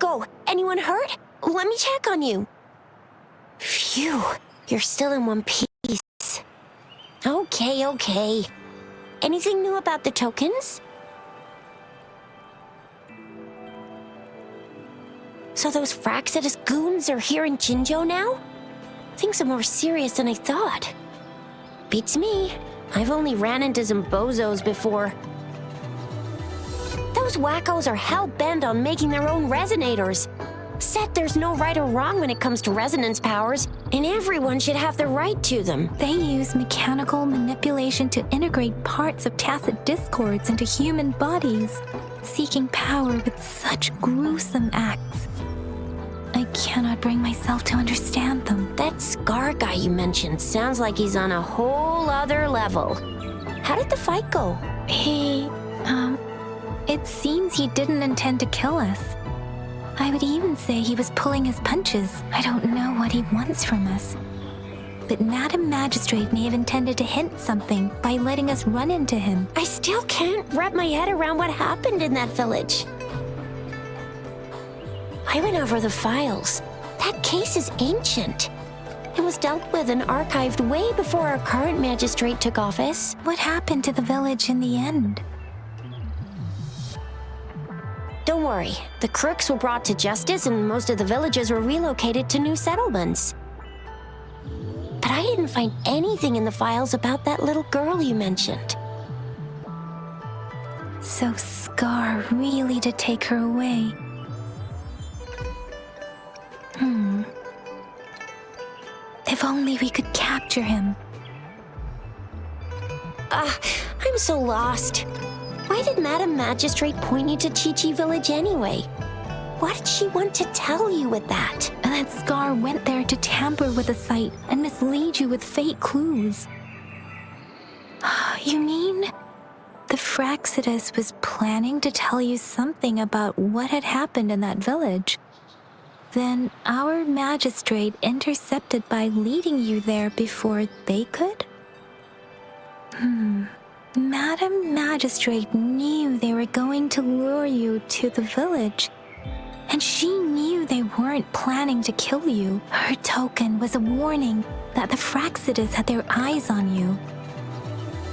go. Anyone hurt? Let me check on you. Phew, you're still in one piece. Okay. Anything new about the tokens? So those Fraxidus goons are here in Jinzhou now? Things are more serious than I thought. Beats me. I've only ran into some bozos before. Those wackos are hell-bent on making their own resonators. Said there's no right or wrong when it comes to resonance powers, and everyone should have the right to them. They use mechanical manipulation to integrate parts of tacit discords into human bodies, seeking power with such gruesome acts. I cannot bring myself to understand them. That Scar guy you mentioned sounds like he's on a whole other level. How did the fight go? It seems he didn't intend to kill us. I would even say he was pulling his punches. I don't know what he wants from us. But Madam Magistrate may have intended to hint something by letting us run into him. I still can't wrap my head around what happened in that village. I went over the files. That case is ancient. It was dealt with and archived way before our current magistrate took office. What happened to the village in the end? Don't worry, the crooks were brought to justice and most of the villagers were relocated to new settlements. But I didn't find anything in the files about that little girl you mentioned. So Scar really did take her away. If only we could capture him. I'm so lost. Why did Madam Magistrate point you to Chixia village anyway? What did she want to tell you with that? And that Scar went there to tamper with the site and mislead you with fake clues. You mean the Fraxidus was planning to tell you something about what had happened in that village? Then our magistrate intercepted by leading you there before they could? Madam Magistrate knew they were going to lure you to the village, and she knew they weren't planning to kill you. Her token was a warning that the Fraxidus had their eyes on you.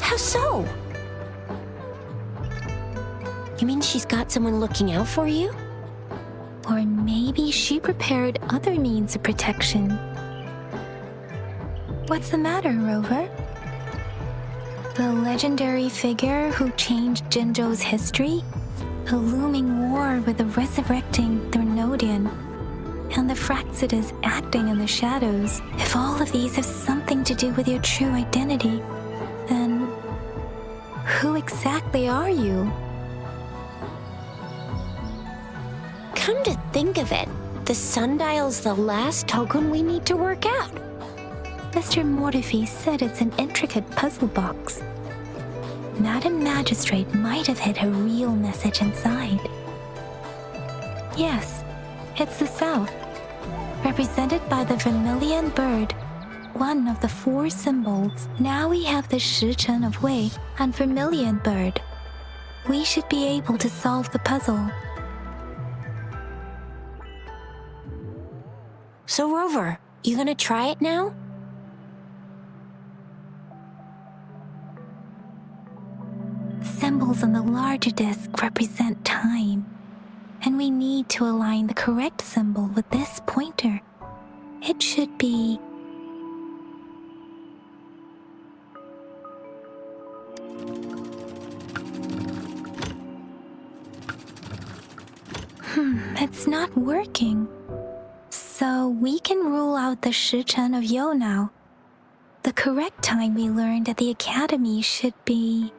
How so? You mean she's got someone looking out for you? Or maybe she prepared other means of protection. What's the matter, Rover? The legendary figure who changed Jinzhou's history? A looming war with the resurrecting Thermodian, and the Fraxidus acting in the shadows. If all of these have something to do with your true identity, then who exactly are you? Come to think of it, the sundial's the last token we need to work out. Mr. Mortefi said it's an intricate puzzle box. Madam Magistrate might have hid her real message inside. Yes, it's the South, represented by the vermilion bird, one of the 4 symbols. Now we have the Shichen of Wei and vermilion bird. We should be able to solve the puzzle. So Rover, you gonna try it now? Symbols on the larger disc represent time, and we need to align the correct symbol with this pointer. It should be... It's not working. So we can rule out the Shichen of Yo now. The correct time we learned at the academy should be...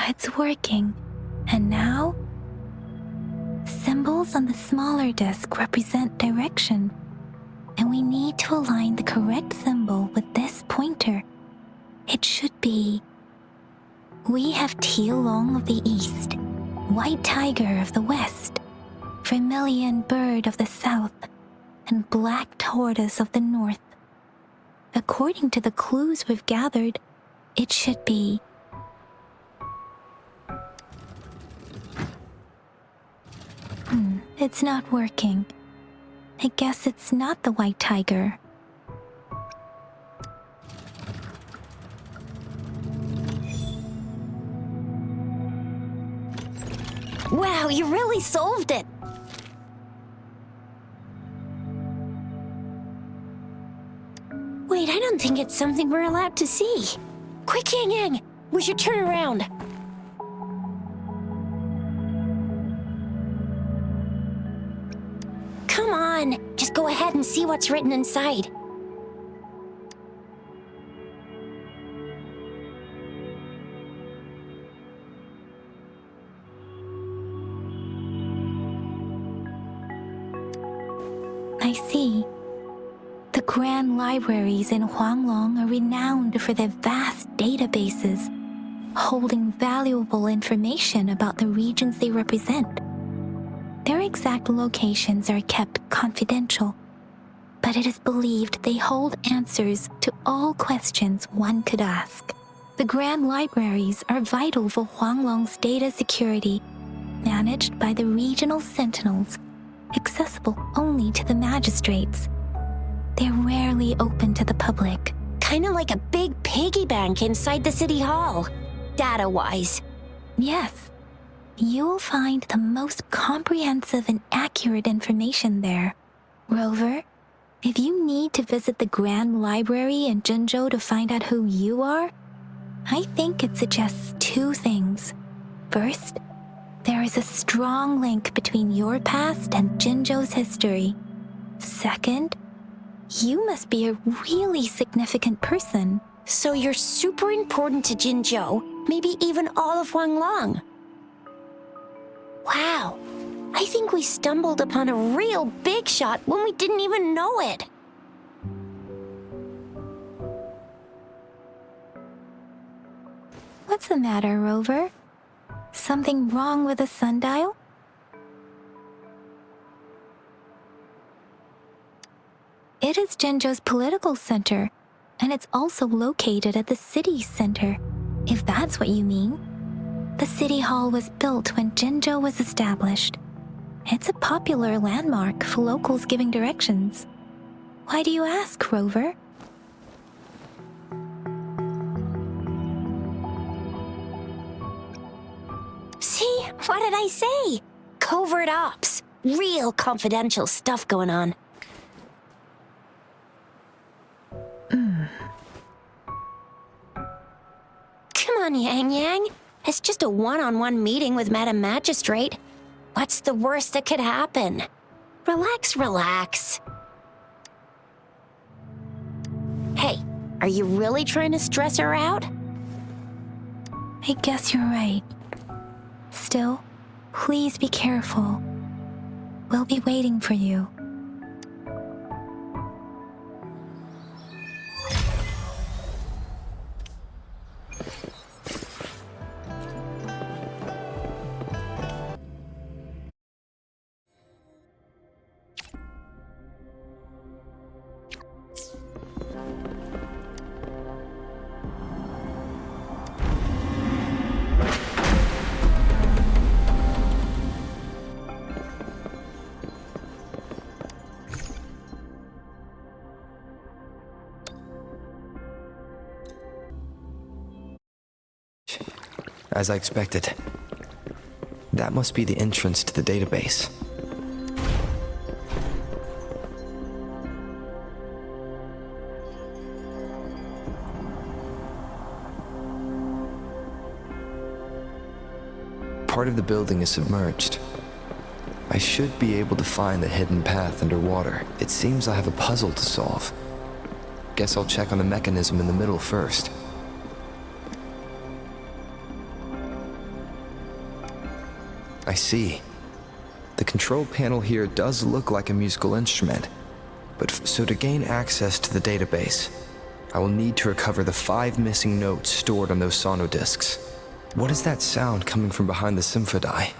It's working. And now? Symbols on the smaller disc represent direction, and we need to align the correct symbol with this pointer. It should be... We have Tielong of the east, White Tiger of the west, Vermilion Bird of the south, and Black Tortoise of the north. According to the clues we've gathered, It should be. It's not working. I guess it's not the white tiger. Wow, you really solved it! Wait, I don't think it's something we're allowed to see. Quick, Yangyang! We should turn around. Come on, just go ahead and see what's written inside. I see. The grand libraries in Huanglong are renowned for their vast databases, holding valuable information about the regions they represent. Their exact locations are kept confidential, but it is believed they hold answers to all questions one could ask. The grand libraries are vital for Huanglong's data security, managed by the regional sentinels, accessible only to the magistrates. They're rarely open to the public. Kinda like a big piggy bank inside the city hall, data-wise. Yes, you'll find the most comprehensive and accurate information there. Rover, if you need to visit the Grand Library in Jinzhou to find out who you are, I think it suggests two things. First, there is a strong link between your past and Jinzhou's history. Second, you must be a really significant person. So you're super important to Jinzhou, maybe even all of Huanglong. Wow, I think we stumbled upon a real big shot when we didn't even know it. What's the matter, Rover? Something wrong with the sundial? It is Jinzhou's political center, and it's also located at the city center, if that's what you mean. The city hall was built when Jinzhou was established. It's a popular landmark for locals giving directions. Why do you ask, Rover? See, what did I say? Covert ops. Real confidential stuff going on. Come on, Yangyang. It's just a one-on-one meeting with Madam Magistrate. What's the worst that could happen? Relax, relax. Hey, are you really trying to stress her out? I guess you're right. Still, please be careful. We'll be waiting for you. As I expected. That must be the entrance to the database. Part of the building is submerged. I should be able to find the hidden path underwater. It seems I have a puzzle to solve. Guess I'll check on the mechanism in the middle first. I see. The control panel here does look like a musical instrument, but so to gain access to the database, I will need to recover the 5 missing notes stored on those sono discs. What is that sound coming from behind the symphodi?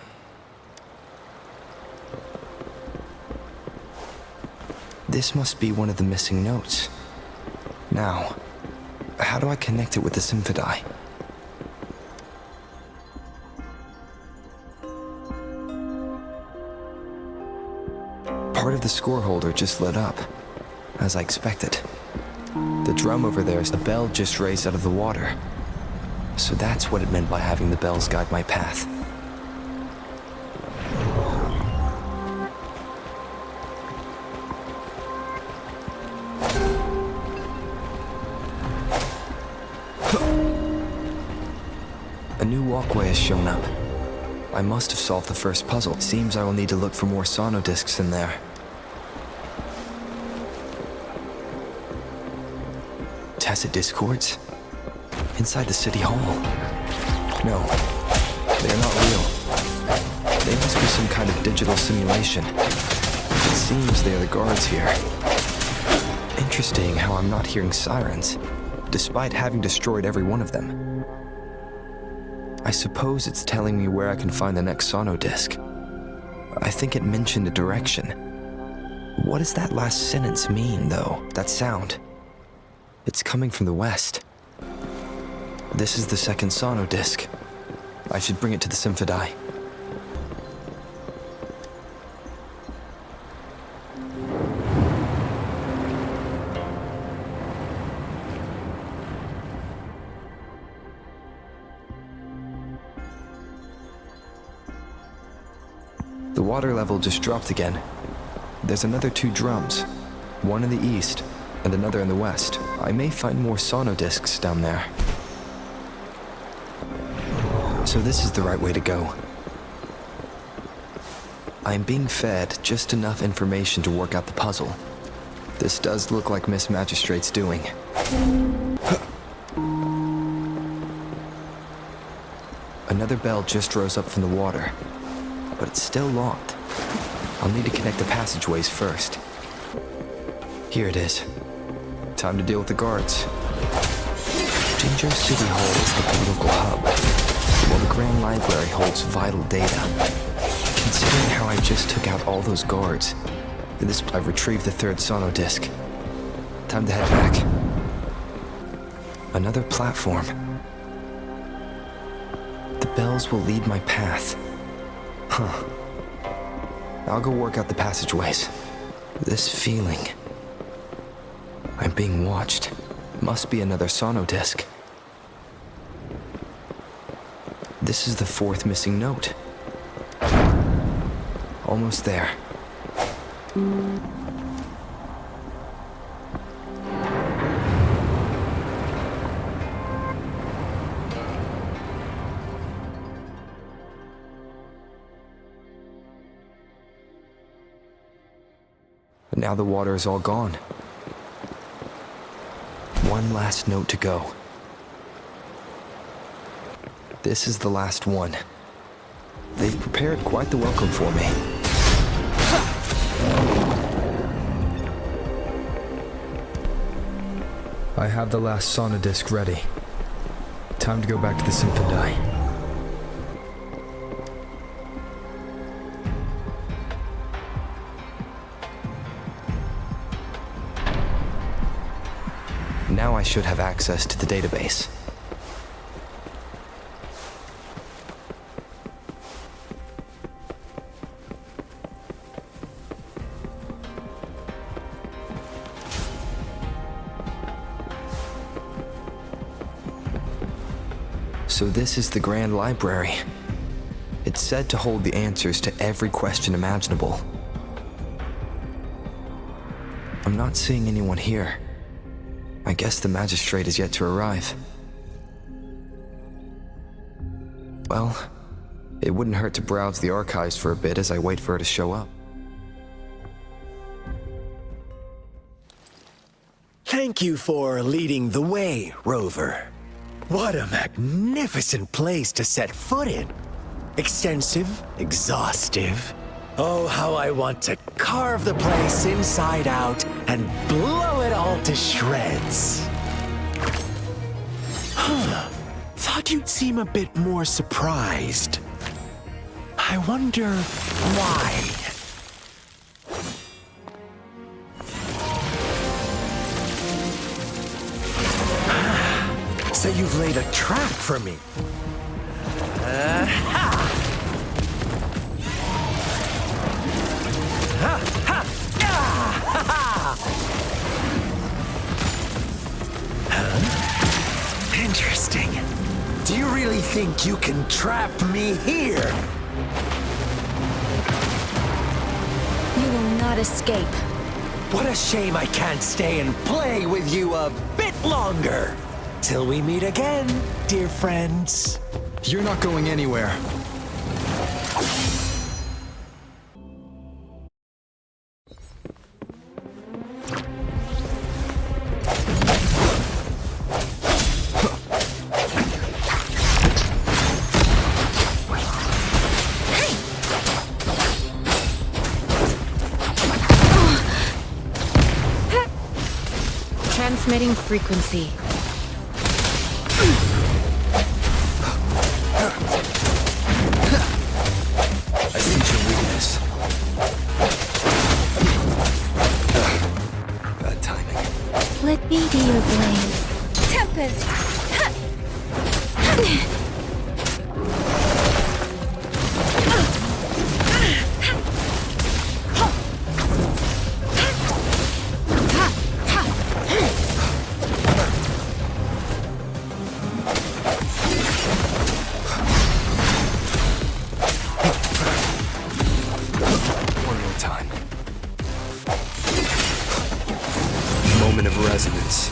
This must be one of the missing notes. Now, how do I connect it with the Symphodi? Part of the score holder just lit up, as I expected. The drum over there is a bell just raised out of the water. So that's what it meant by having the bells guide my path. A new walkway has shown up. I must have solved the first puzzle. Seems I will need to look for more sono discs in there. Tacit discords? Inside the city hall? No, they're not real. They must be some kind of digital simulation. It seems they are the guards here. Interesting how I'm not hearing sirens, despite having destroyed every one of them. I suppose it's telling me where I can find the next sono disc. I think it mentioned a direction. What does that last sentence mean, though? That sound? It's coming from the west. This is the second sono disc. I should bring it to the Symphodi. The water level just dropped again. There's another 2 drums, one in the east and another in the west. I may find more sono discs down there. So this is the right way to go. I'm being fed just enough information to work out the puzzle. This does look like Miss Magistrate's doing. Another bell just rose up from the water, but it's still locked. I'll need to connect the passageways first. Here it is. Time to deal with the guards. Jinzhou City Hall is the political hub, while the Grand Library holds vital data. Considering how I just took out all those guards, I've retrieved the 3rd sono disc. Time to head back. Another platform. The bells will lead my path. Huh. I'll go work out the passageways. This feeling. I'm being watched. Must be another sono disc. This is the 4th missing note. Almost there. But now the water is all gone. One last note to go. This is the last one. They've prepared quite the welcome for me. I have the last sono disc ready. Time to go back to the Symphodi. Now I should have access to the database. So this is the Grand Library. It's said to hold the answers to every question imaginable. I'm not seeing anyone here. I guess the magistrate is yet to arrive. Well, it wouldn't hurt to browse the archives for a bit as I wait for her to show up. Thank you for leading the way, Rover. What a magnificent place to set foot in. Extensive, exhaustive. Oh, how I want to carve the place inside out and blow it all to shreds. Thought you'd seem a bit more surprised. I wonder why. So you've laid a trap for me. Interesting. Do you really think you can trap me here? You will not escape. What a shame I can't stay and play with you a bit longer. Till we meet again, dear friends. You're not going anywhere. Transmitting frequency. I sense your weakness. Bad timing. Let me be your blade. Tempest! One more time. Moment of resonance.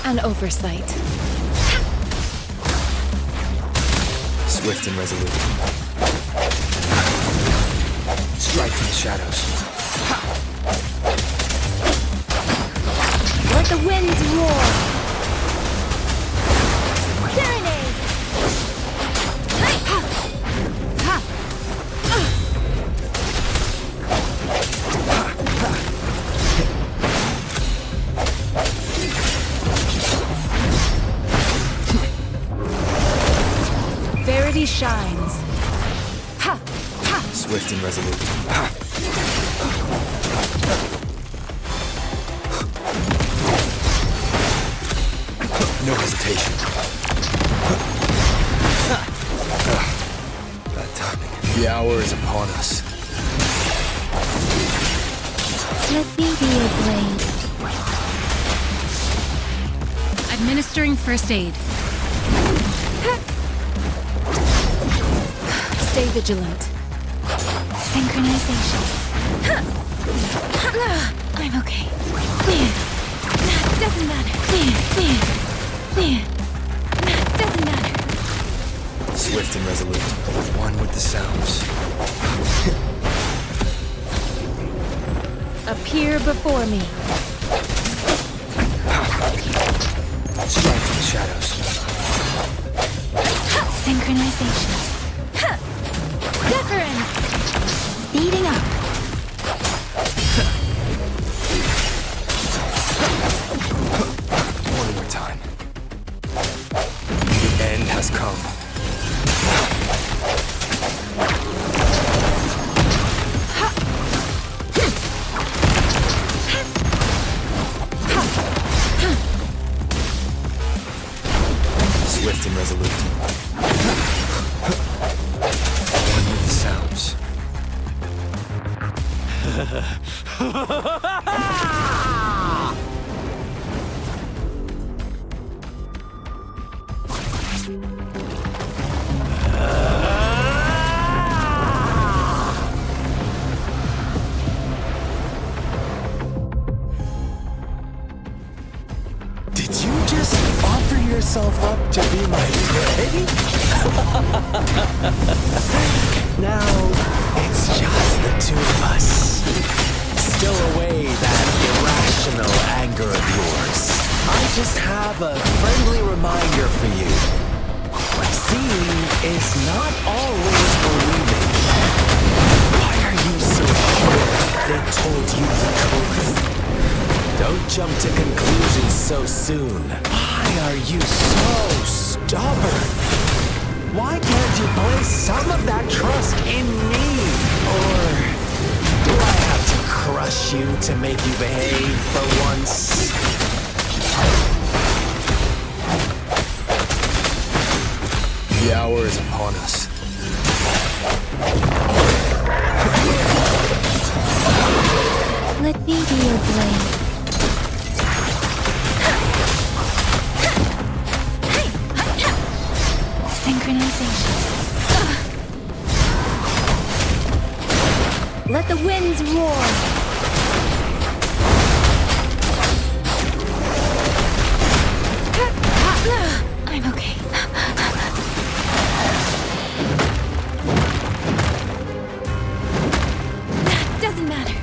An oversight. Swift and resolute. Strike from the shadows. Let the winds roar. Serenade. Verity shines. Ha! Ha! Swift and resolute. No hesitation. Bad timing. The hour is upon us. Let me be your blade. Administering first aid. Stay vigilant. Synchronization. I'm okay. Doesn't matter. Doesn't matter. Swift and resolute. One with the sounds. Appear before me. Strike from the shadows. Synchronization. Deference. Speeding up. One more time. The end has come. Swift and resolute. One with the sounds. Did you just offer yourself up to be my prey? Now, it's just the two of us. Still away that irrational anger of yours. I just have a friendly reminder for you. Seeing is not always believing. Why are you so sure they told you the truth? Don't jump to conclusions so soon. Why are you so stubborn? Why can't you place some of that trust punish you to make you behave for once. The hour is upon us. Let me be your blade. Synchronization. Let the winds roar. I'm okay. Doesn't matter.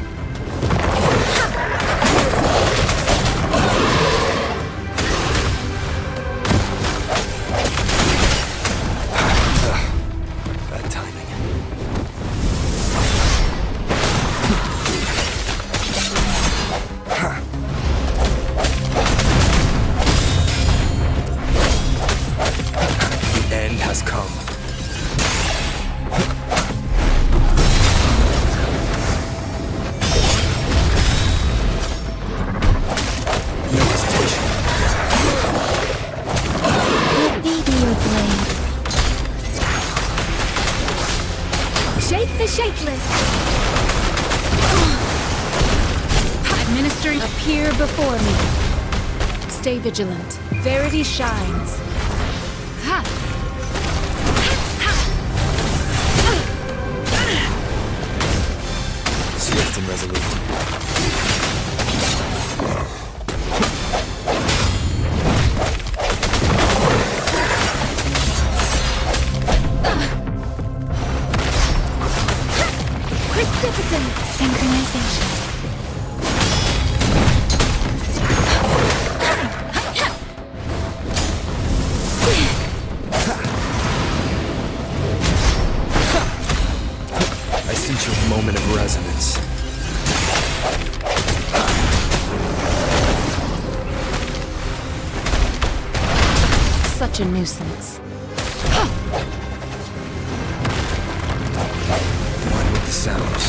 Bad timing. The end has come. No hesitation. Let me be your blade. Shake the shakeless. Administering appear before me. Stay vigilant. Verity shines. Ha! Swift and resolute. Precipitant. Synchronization. I sense your moment of resonance. Such a nuisance. One with the sounds.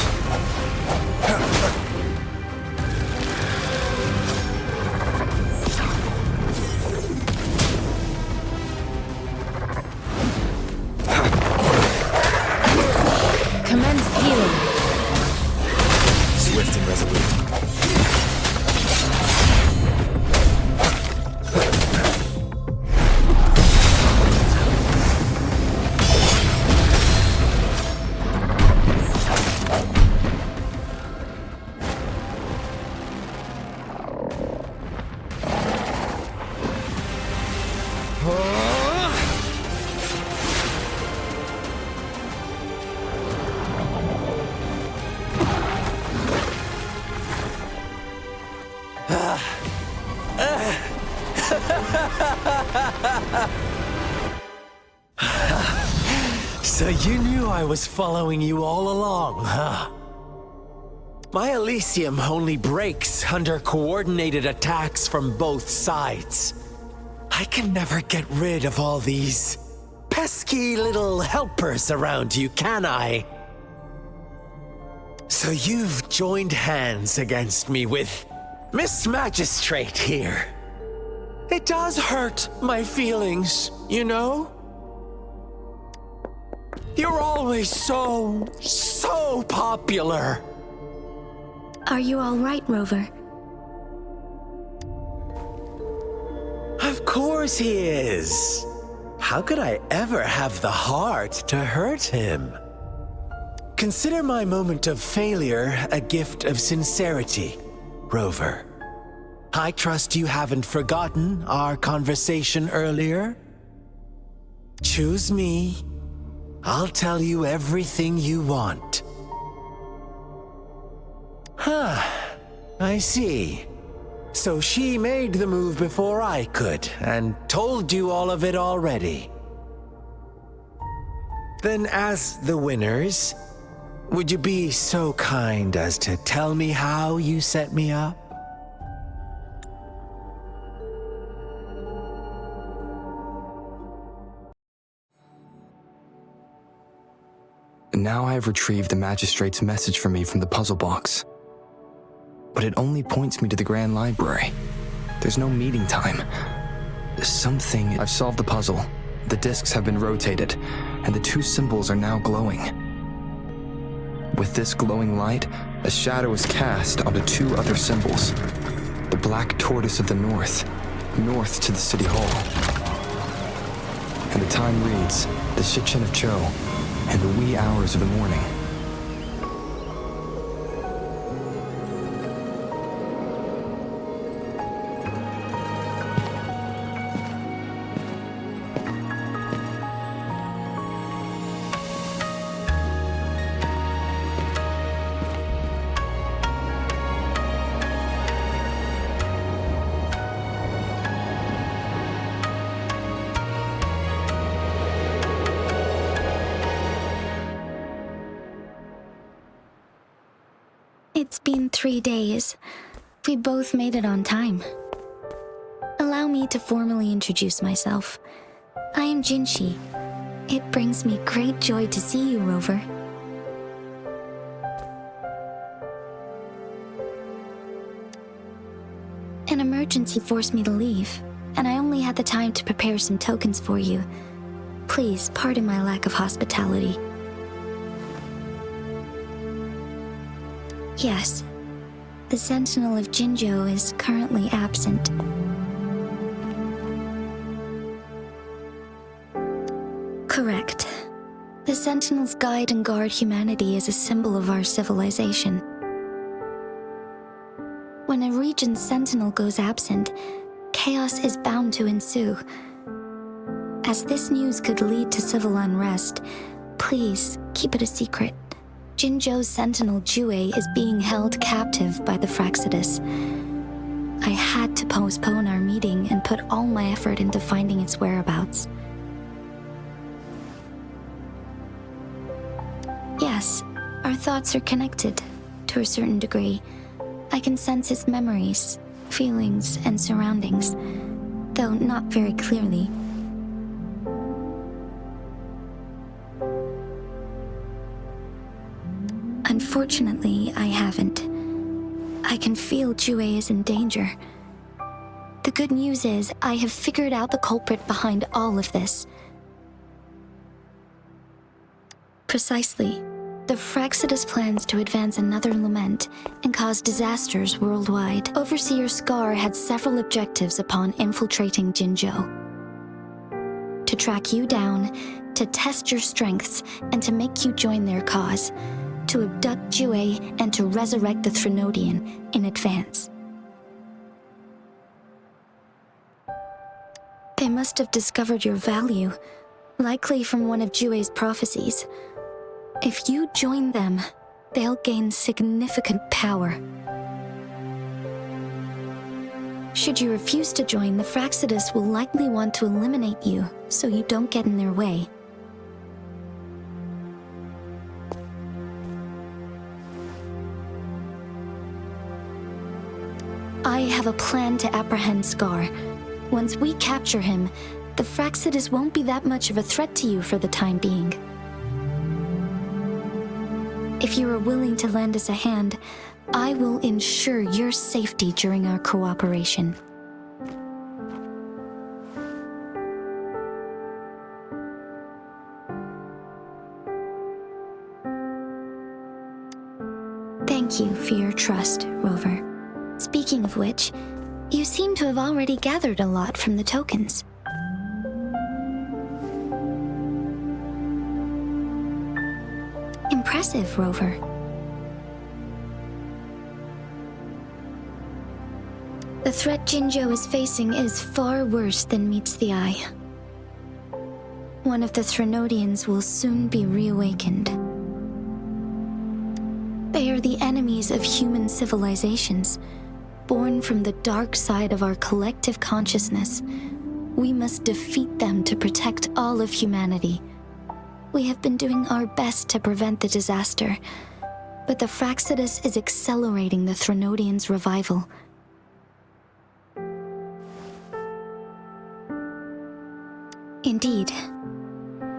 Commence healing. Swift and resolute. So you knew I was following you all along, huh? My Elysium only breaks under coordinated attacks from both sides. I can never get rid of all these pesky little helpers around you, can I? So you've joined hands against me with Miss Magistrate here. It does hurt my feelings, you know? You're always so popular. Are you all right, Rover? Of course he is. How could I ever have the heart to hurt him? Consider my moment of failure a gift of sincerity, Rover. I trust you haven't forgotten our conversation earlier. Choose me. I'll tell you everything you want. Huh. I see. So she made the move before I could, and told you all of it already. Then as the winners, would you be so kind as to tell me how you set me up? Now I have retrieved the magistrate's message for me from the puzzle box. but it only points me to the Grand Library. There's no meeting time. I've solved the puzzle. The discs have been rotated, and the two symbols are now glowing. With this glowing light, a shadow is cast onto two other symbols. The black tortoise of the north to the city hall. And the time reads, the Shichen of Cho, and the wee hours of the morning. It's been 3 days. We both made it on time. Allow me to formally introduce myself. I am Jinshi. It brings me great joy to see you, Rover. An emergency forced me to leave, and I only had the time to prepare some tokens for you. Please pardon my lack of hospitality. Yes, the Sentinel of Jinzhou is currently absent. Correct. The Sentinels guide and guard humanity as a symbol of our civilization. When a region's Sentinel goes absent, chaos is bound to ensue. As this news could lead to civil unrest, please keep it a secret. Jinzhou's Sentinel Jue is being held captive by the Fraxidus. I had to postpone our meeting and put all my effort into finding its whereabouts. Yes, our thoughts are connected, to a certain degree. I can sense his memories, feelings, and surroundings, though not very clearly. Unfortunately, I haven't. I can feel Jue is in danger. The good news is, I have figured out the culprit behind all of this. Precisely. The Fraxidus plans to advance another lament and cause disasters worldwide. Overseer Scar had several objectives upon infiltrating Jinzhou. To track you down, to test your strengths, and to make you join their cause. To abduct Jue and to resurrect the Threnodian in advance. They must have discovered your value, likely from one of Jue's prophecies. If you join them, they'll gain significant power. Should you refuse to join, the Fraxidus will likely want to eliminate you, so you don't get in their way. I have a plan to apprehend Scar. Once we capture him, the Fraxidus won't be that much of a threat to you for the time being. If you are willing to lend us a hand, I will ensure your safety during our cooperation. Thank you for your trust, Rover. Speaking of which, you seem to have already gathered a lot from the tokens. Impressive, Rover. The threat Jinzhou is facing is far worse than meets the eye. One of the Threnodians will soon be reawakened. They are the enemies of human civilizations, born from the dark side of our collective consciousness. We must defeat them to protect all of humanity. We have been doing our best to prevent the disaster, but the Fraxidus is accelerating the Threnodians' revival. Indeed,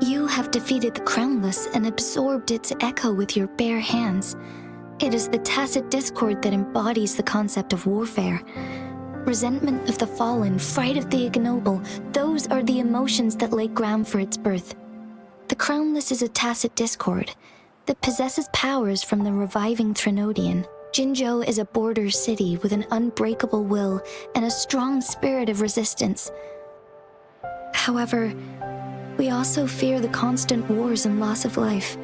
you have defeated the Crownless and absorbed its echo with your bare hands. It is the tacit discord that embodies the concept of warfare. Resentment of the fallen, fright of the ignoble, those are the emotions that lay ground for its birth. The Crownless is a tacit discord that possesses powers from the reviving Trinodian. Jinzhou is a border city with an unbreakable will and a strong spirit of resistance. However, we also fear the constant wars and loss of life,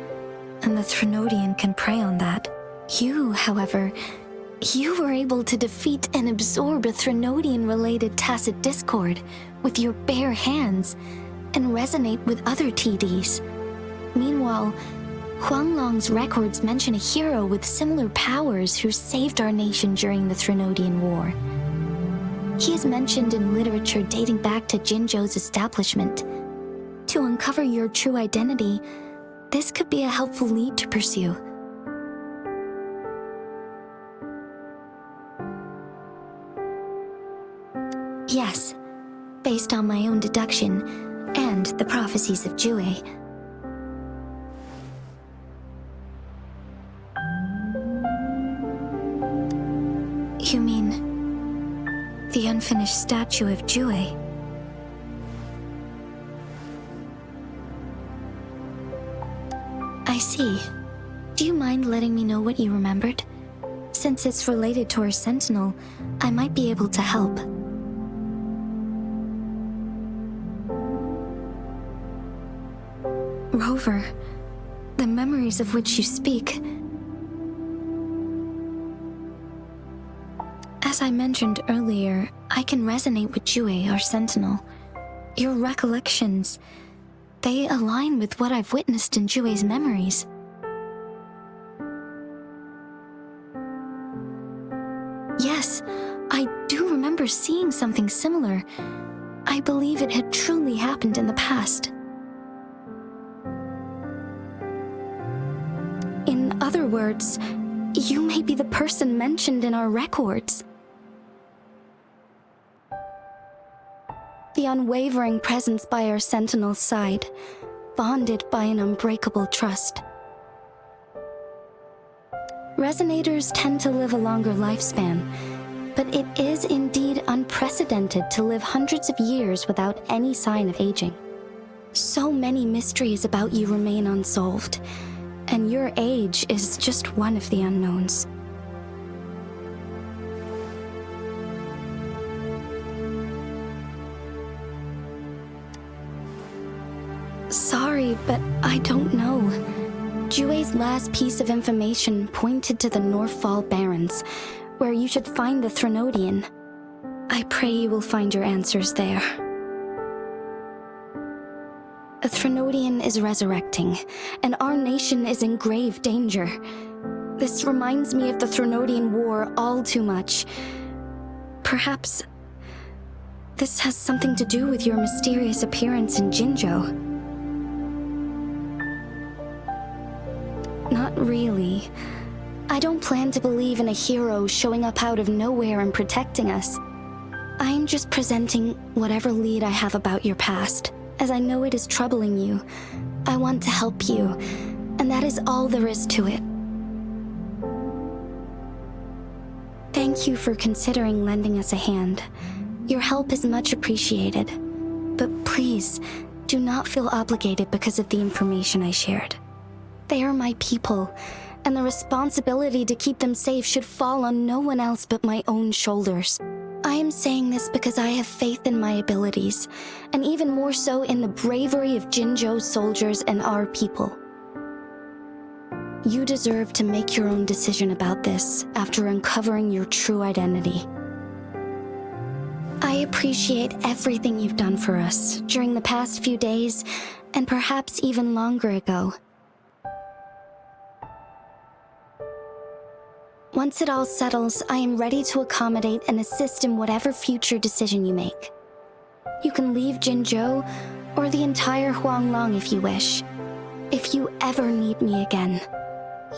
and the Trinodian can prey on that. You, however, you were able to defeat and absorb a Trinodian-related tacit discord with your bare hands and resonate with other TDs. Meanwhile, Huanglong's records mention a hero with similar powers who saved our nation during the Trinodian War. He is mentioned in literature dating back to Jinzhou's establishment. To uncover your true identity, this could be a helpful lead to pursue. Yes, based on my own deduction and the prophecies of Jue. You mean the unfinished statue of Jue? I see. Do you mind letting me know what you remembered? Since it's related to our sentinel, I might be able to help. Rover, the memories of which you speak. As I mentioned earlier, I can resonate with Jue, our sentinel. Your recollections, they align with what I've witnessed in Jue's memories. Yes, I do remember seeing something similar. I believe it had truly happened in the past. In other words, you may be the person mentioned in our records. The unwavering presence by our sentinel's side, bonded by an unbreakable trust. Resonators tend to live a longer lifespan, but it is indeed unprecedented to live hundreds of years without any sign of aging. So many mysteries about you remain unsolved, and your age is just one of the unknowns. Sorry, but I don't know. Jue's last piece of information pointed to the Northfall Barrens, where you should find the Trinodian. I pray you will find your answers there. A Trinodian is resurrecting, and our nation is in grave danger. This reminds me of the Trinodian War all too much. Perhaps this has something to do with your mysterious appearance in Jinzhou. Not really. I don't plan to believe in a hero showing up out of nowhere and protecting us. I'm just presenting whatever lead I have about your past. As I know it is troubling you, I want to help you, and that is all there is to it. Thank you for considering lending us a hand. Your help is much appreciated. But please, do not feel obligated because of the information I shared. They are my people, and the responsibility to keep them safe should fall on no one else but my own shoulders. I am saying this because I have faith in my abilities, and even more so in the bravery of Jinzhou's soldiers and our people. You deserve to make your own decision about this after uncovering your true identity. I appreciate everything you've done for us during the past few days, and perhaps even longer ago. Once it all settles, I am ready to accommodate and assist in whatever future decision you make. You can leave Jinzhou or the entire Huanglong if you wish. If you ever need me again,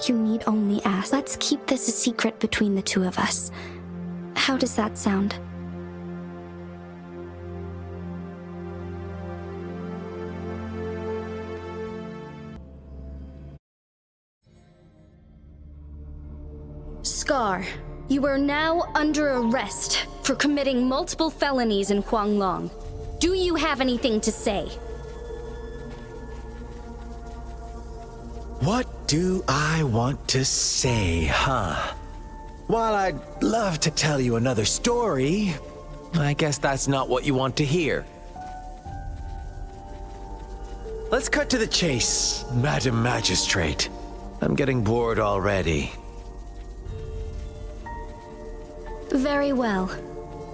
you need only ask. Let's keep this a secret between the two of us. How does that sound? Scar, you are now under arrest for committing multiple felonies in Huanglong. Do you have anything to say? What do I want to say, huh? While I'd love to tell you another story, I guess that's not what you want to hear. Let's cut to the chase, Madam Magistrate. I'm getting bored already. Very well.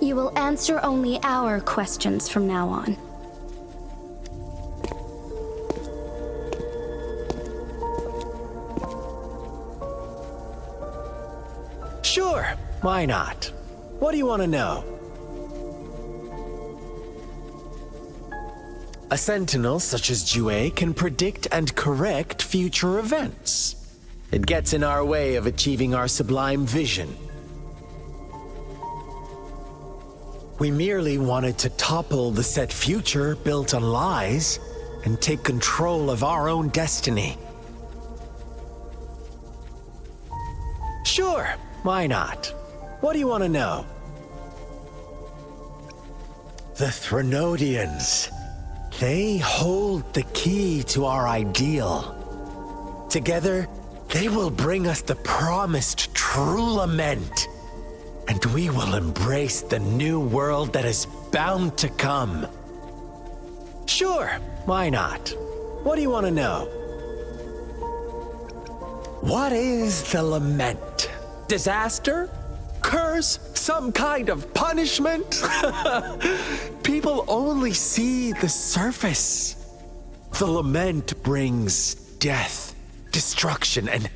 You will answer only our questions from now on. Sure, why not? What do you want to know? A sentinel such as Jue can predict and correct future events. It gets in our way of achieving our sublime vision. We merely wanted to topple the set future built on lies and take control of our own destiny. Sure, why not? What do you want to know? The Threnodians. They hold the key to our ideal. Together, they will bring us the promised true lament. And we will embrace the new world that is bound to come. Sure, why not? What do you want to know? What is the lament? Disaster? Curse? Some kind of punishment? People only see the surface. The lament brings death, destruction, and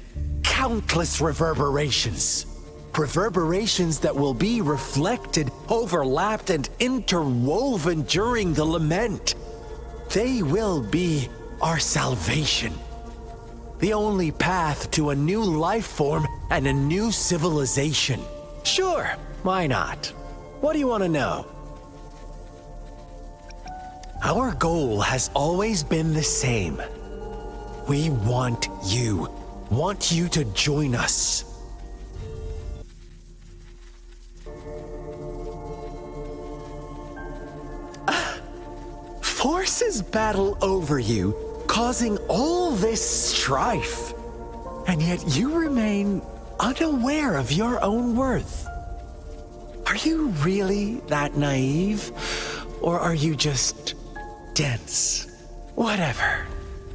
countless reverberations. Reverberations that will be reflected, overlapped, and interwoven during the lament. They will be our salvation. The only path to a new life form and a new civilization. Sure, why not? What do you want to know? Our goal has always been the same. We want you to join us. Forces battle over you, causing all this strife. And yet you remain unaware of your own worth. Are you really that naive? Or are you just dense? Whatever.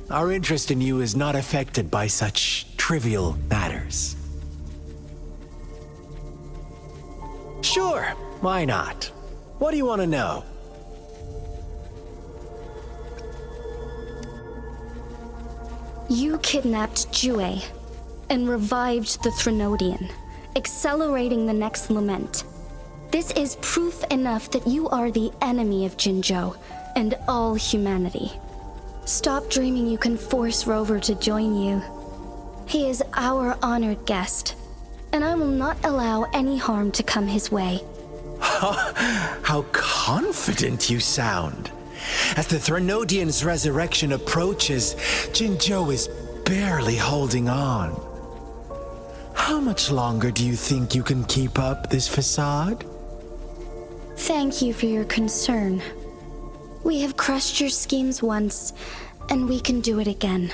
Our interest in you is not affected by such trivial matters. Sure, why not? What do you want to know? You kidnapped Jue and revived the Threnodian, accelerating the next lament. This is proof enough that you are the enemy of Jinzhou and all humanity. Stop dreaming you can force Rover to join you. He is our honored guest, and I will not allow any harm to come his way. How confident you sound. As the Threnodian's resurrection approaches, Jinzhou is barely holding on. How much longer do you think you can keep up this facade? Thank you for your concern. We have crushed your schemes once, and we can do it again.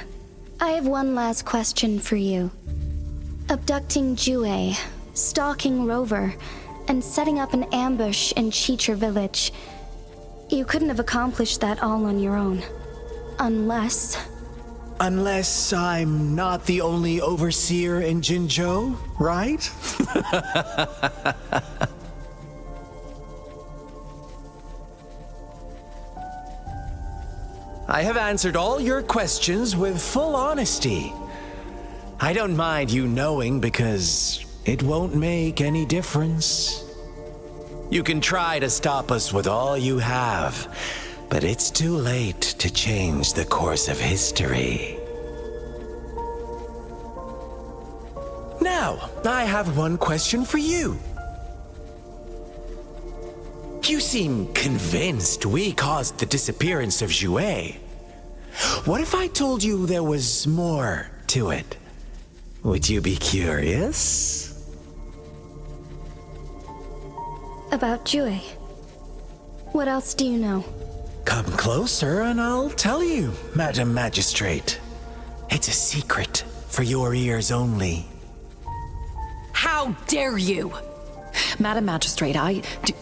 I have one last question for you. Abducting Jue, stalking Rover, and setting up an ambush in Chixia village. You couldn't have accomplished that all on your own. Unless I'm not the only overseer in Jinzhou, right? I have answered all your questions with full honesty. I don't mind you knowing because it won't make any difference. You can try to stop us with all you have, but it's too late to change the course of history. Now, I have one question for you. You seem convinced we caused the disappearance of Jue. What if I told you there was more to it? Would you be curious? about Jue. What else do you know? Come closer and I'll tell you, Madam Magistrate. It's a secret for your ears only. How dare you! Madam Magistrate, I do...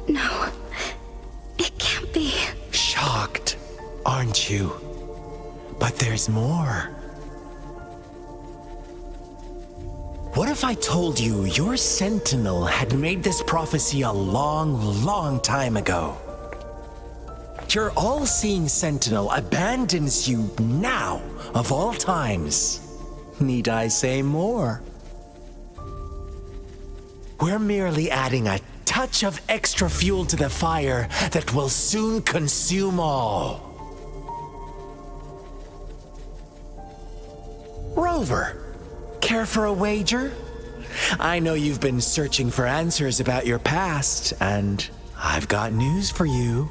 No, it can't be. Shocked, aren't you? But there's more. What if I told you your sentinel had made this prophecy a long, long time ago? Your all-seeing sentinel abandons you now, of all times. Need I say more? We're merely adding a touch of extra fuel to the fire that will soon consume all. Rover, care for a wager? I know you've been searching for answers about your past, and I've got news for you.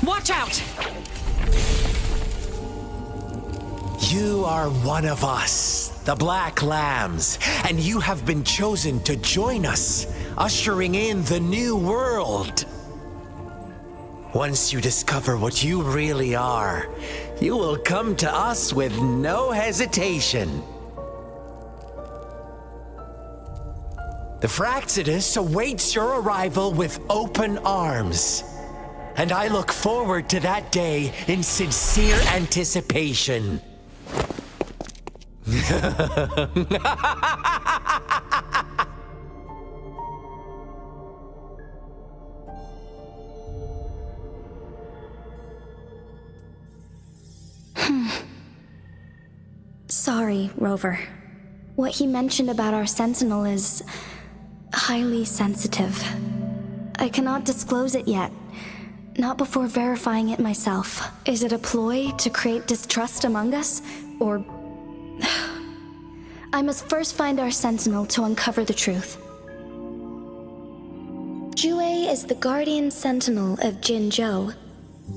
Watch out! You are one of us, the Black Lambs, and you have been chosen to join us, ushering in the new world. Once you discover what you really are, you will come to us with no hesitation. The Fraxidus awaits your arrival with open arms, and I look forward to that day in sincere anticipation. Sorry, Rover. What he mentioned about our sentinel is highly sensitive. I cannot disclose it yet. Not before verifying it myself. Is it a ploy to create distrust among us? Or... I must first find our sentinel to uncover the truth. Jue is the guardian sentinel of Jinzhou.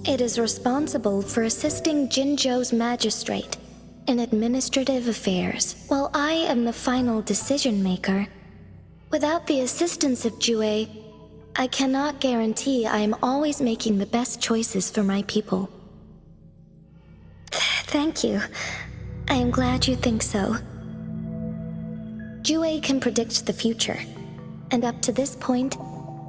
It is responsible for assisting Jinzhou's magistrate in administrative affairs, while I am the final decision maker. Without the assistance of Jue, I cannot guarantee I am always making the best choices for my people. Thank you. I am glad you think so. Jue can predict the future, and up to this point,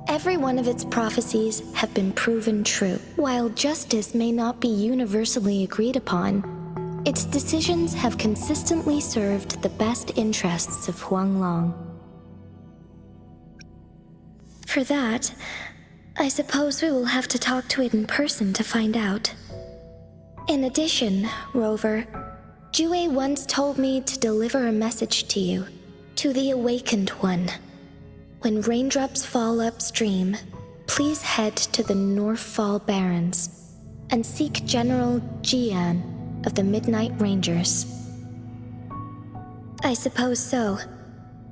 every one of its prophecies have been proven true. While justice may not be universally agreed upon, its decisions have consistently served the best interests of Huanglong. For that, I suppose we will have to talk to it in person to find out. In addition, Rover, Jue once told me to deliver a message to you, to the Awakened One. When raindrops fall upstream, please head to the Northfall Barrens and seek General Jian of the Midnight Rangers. I suppose so.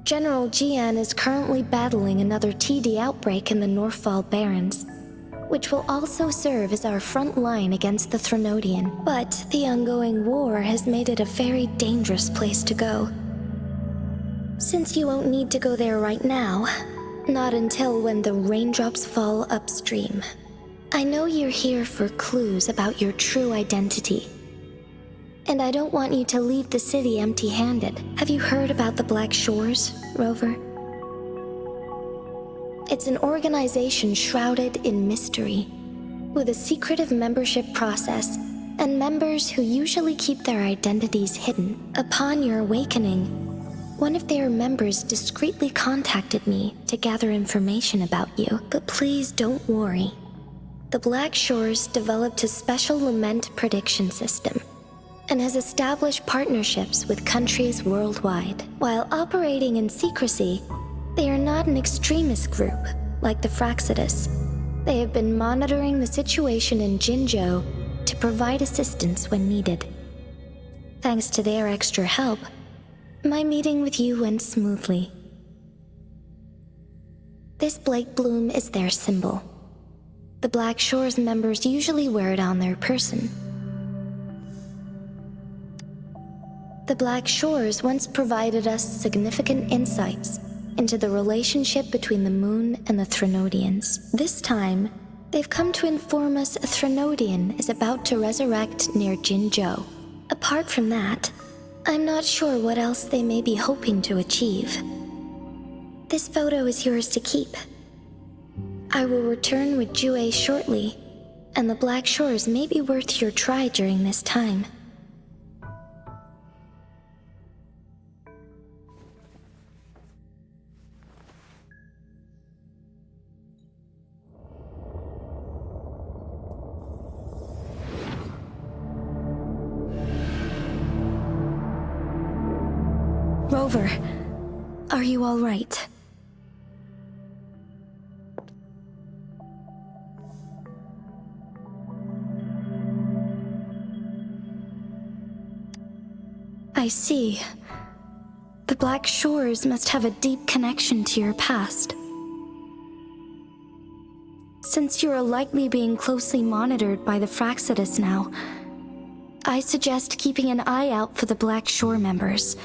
General Jian is currently battling another TD outbreak in the Northfall Barrens, which will also serve as our front line against the Threnodian. But the ongoing war has made it a very dangerous place to go. Since you won't need to go there right now, not until when the raindrops fall upstream. I know you're here for clues about your true identity. And I don't want you to leave the city empty-handed. Have you heard about the Black Shores, Rover? It's an organization shrouded in mystery, with a secretive membership process, and members who usually keep their identities hidden. Upon your awakening, one of their members discreetly contacted me to gather information about you. But please don't worry. The Black Shores developed a special lament prediction system, and has established partnerships with countries worldwide. While operating in secrecy, they are not an extremist group like the Fraxidus. They have been monitoring the situation in Jinzhou to provide assistance when needed. Thanks to their extra help, my meeting with you went smoothly. This Blake bloom is their symbol. The Black Shores members usually wear it on their person. The Black Shores once provided us significant insights into the relationship between the moon and the Threnodians. This time, they've come to inform us a Threnodian is about to resurrect near Jinzhou. Apart from that, I'm not sure what else they may be hoping to achieve. This photo is yours to keep. I will return with WuWa shortly, and the Black Shores may be worth your try during this time. Rover, are you all right? I see. The Black Shores must have a deep connection to your past. Since you are likely being closely monitored by the Fraxidus now, I suggest keeping an eye out for the Black Shore members.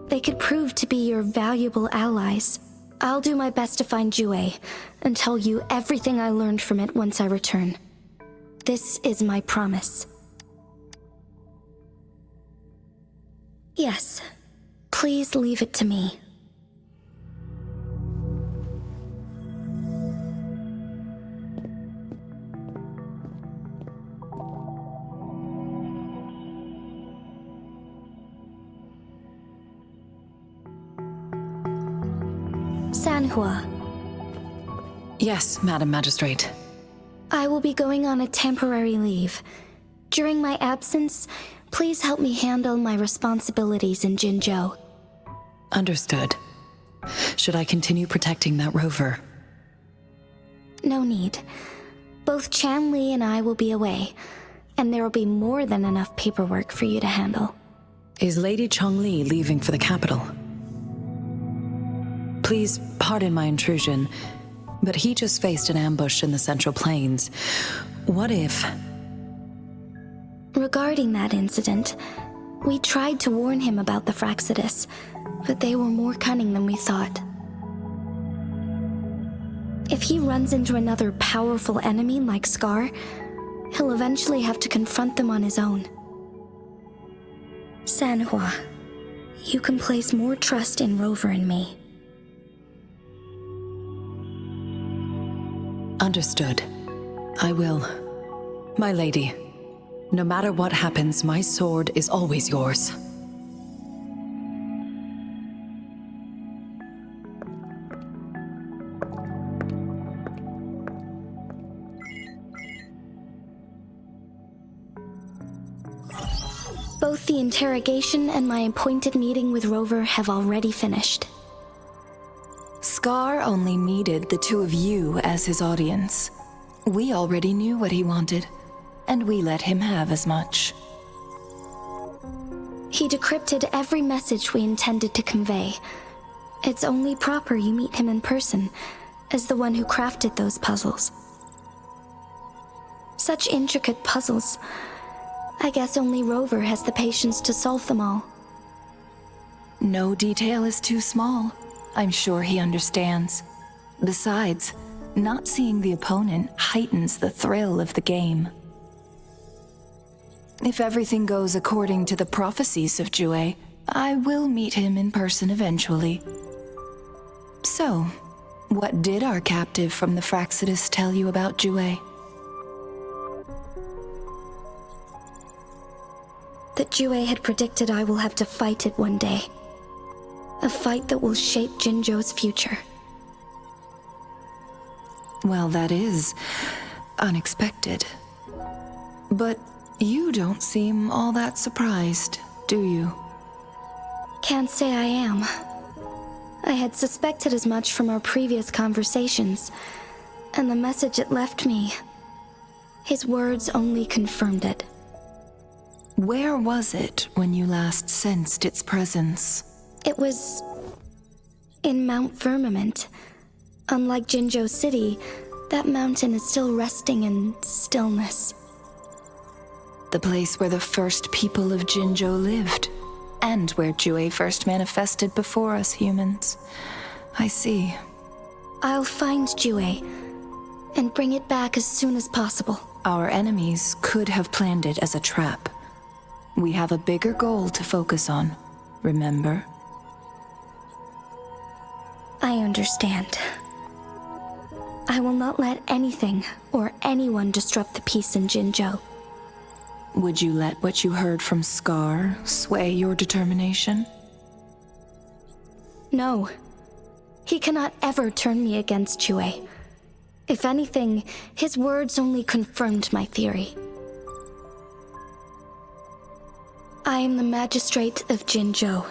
They could prove to be your valuable allies. I'll do my best to find WuWa and tell you everything I learned from it once I return. This is my promise. Yes, please leave it to me. Sanhua. Yes, Madam Magistrate. I will be going on a temporary leave. During my absence, please help me handle my responsibilities in Jinzhou. Understood. Should I continue protecting that rover? No need. Both Changli and I will be away, and there will be more than enough paperwork for you to handle. Is Lady Changli leaving for the capital? Please pardon my intrusion, but he just faced an ambush in the Central Plains. What if... Regarding that incident, we tried to warn him about the Fraxidus, but they were more cunning than we thought. If he runs into another powerful enemy like Scar, he'll eventually have to confront them on his own. Sanhua, you can place more trust in Rover and me. Understood. I will. My lady, no matter what happens, my sword is always yours. Both the interrogation and my appointed meeting with Rover have already finished. Scar only needed the two of you as his audience. We already knew what he wanted, and we let him have as much. He decrypted every message we intended to convey. It's only proper you meet him in person, as the one who crafted those puzzles. Such intricate puzzles. I guess only Rover has the patience to solve them all. No detail is too small. I'm sure he understands. Besides, not seeing the opponent heightens the thrill of the game. If everything goes according to the prophecies of WuWa, I will meet him in person eventually. So, what did our captive from the Fraxidus tell you about WuWa? That WuWa had predicted I will have to fight it one day. A fight that will shape Jinzhou's future. Well, that is unexpected. But you don't seem all that surprised, do you? Can't say I am. I had suspected as much from our previous conversations, and the message it left me, his words only confirmed it. Where was it when you last sensed its presence? It was in Mount Firmament, Unlike Jinzhou City, that mountain is still resting in stillness. The place where the first people of Jinzhou lived, and where Jue first manifested before us humans. I see. I'll find Jue and bring it back as soon as possible. Our enemies could have planned it as a trap. We have a bigger goal to focus on, remember? I understand. I will not let anything or anyone disrupt the peace in Jinzhou. Would you let what you heard from Scar sway your determination? No. He cannot ever turn me against Jue. If anything, his words only confirmed my theory. I am the magistrate of Jinzhou,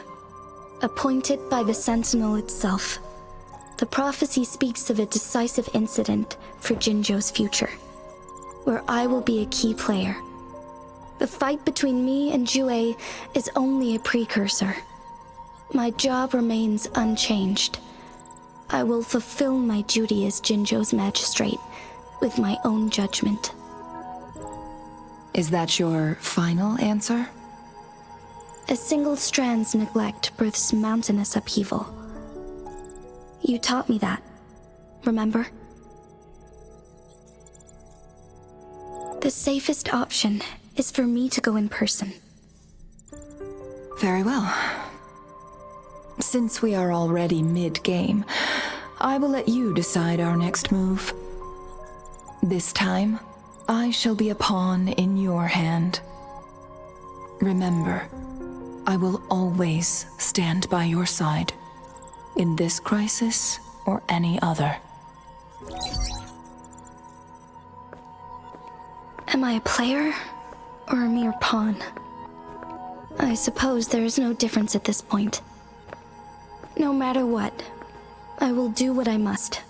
appointed by the Sentinel itself. The prophecy speaks of a decisive incident for Jinzhou's future, where I will be a key player. The fight between me and Jue is only a precursor. My job remains unchanged. I will fulfill my duty as Jinzhou's magistrate with my own judgment. Is that your final answer? A single strand's neglect births mountainous upheaval. You taught me that, remember? The safest option is for me to go in person. Very well. Since we are already mid-game, I will let you decide our next move. This time, I shall be a pawn in your hand. Remember, I will always stand by your side, in this crisis or any other. Am I a player or a mere pawn? I suppose there is no difference at this point. No matter what, I will do what I must.